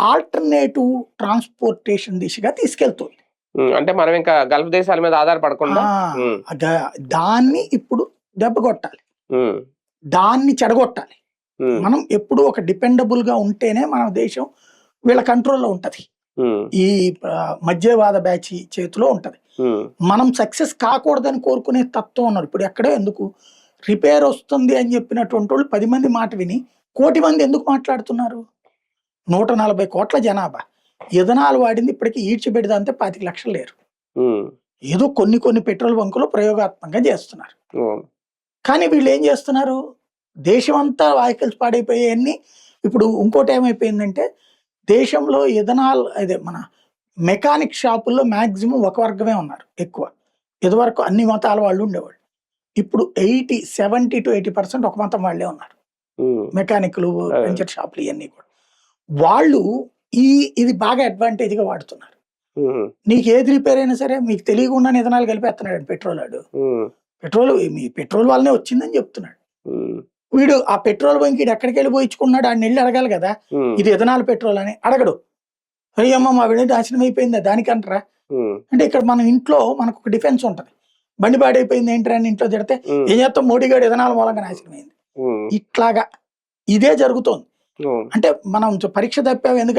Alternative transportation దిశగా తీసుకెళ్తుంది. అంటే మనం ఇంకా గల్ఫ్ దేశాల మీద ఆధారపడకుండా దాన్ని ఇప్పుడు దెబ్బ కొట్టాలి, దాన్ని చెడగొట్టాలి. మనం ఎప్పుడు ఒక డిపెండబుల్ గా ఉంటేనే మన దేశం వీళ్ళ కంట్రోల్లో ఉంటది. ఈ మధ్యవాద బ్యాచ్ చేతిలో ఉంటది. మనం సక్సెస్ కాకూడదని కోరుకునే తత్వం ఉన్నారు. ఇప్పుడు ఎక్కడో ఎందుకు రిపేర్ వస్తుంది అని చెప్పినటువంటి వాళ్ళు 10 మంది మాట విని 1 కోటి మంది ఎందుకు మాట్లాడుతున్నారు? 140 కోట్ల జనాభా, ఇథనాల్ వాడింది ఇప్పటికీ ఈడ్చిపెడదంతే 25 లక్షలు లేరు. ఏదో కొన్ని పెట్రోల్ బంకులు ప్రయోగాత్మకంగా చేస్తున్నారు. కానీ వీళ్ళు ఏం చేస్తున్నారు? దేశం అంతా వెహికల్స్ పాడైపోయాయన్ని. ఇప్పుడు ఇంకోటి ఏమైపోయిందంటే దేశంలో ఇథనాల్ అదే మన మెకానిక్ షాపుల్లో మాక్సిమం ఒక వర్గమే ఉన్నారు ఎక్కువ. ఇదివరకు అన్ని మతాల వాళ్ళు ఉండేవాళ్ళు. ఇప్పుడు 70 to 80% ఒక మతం వాళ్ళే ఉన్నారు. మెకానిక్లు, పంచర్ షాపులు ఇవన్నీ కూడా వాళ్ళు ఇది బాగా అడ్వాంటేజ్ గా వాడుతున్నారు. నీకు ఏది రిపేర్ అయినా సరే మీకు తెలియకుండా ఇథనాల్ కలిపేస్తున్నాడు పెట్రోల్. పెట్రోల్ వల్లనే వచ్చిందని చెప్తున్నాడు. వీడు ఆ పెట్రోల్ బంక్ ఎక్కడికి వెళ్ళి పోయించుకున్నాడు, ఆయన వెళ్ళి అడగాలి కదా ఇది ఇథనాల్ పెట్రోల్ అని. అడగడు. అయ్యమ్మ మా వీడి నాశనం అయిపోయిందా దానికంటారా అంటే ఇక్కడ మన ఇంట్లో మనకు ఒక డిఫెన్స్ ఉంటది. బండి పాడైపోయింది ఏంటరా అని ఇంట్లో తిడితే ఏం చేస్తాం, మోడీ గారు ఇథనాల్ మూలంగా నాశనం అయింది. ఇట్లాగా ఇదే జరుగుతోంది. అంటే మనం పరీక్ష తప్పాము ఎందుకంటే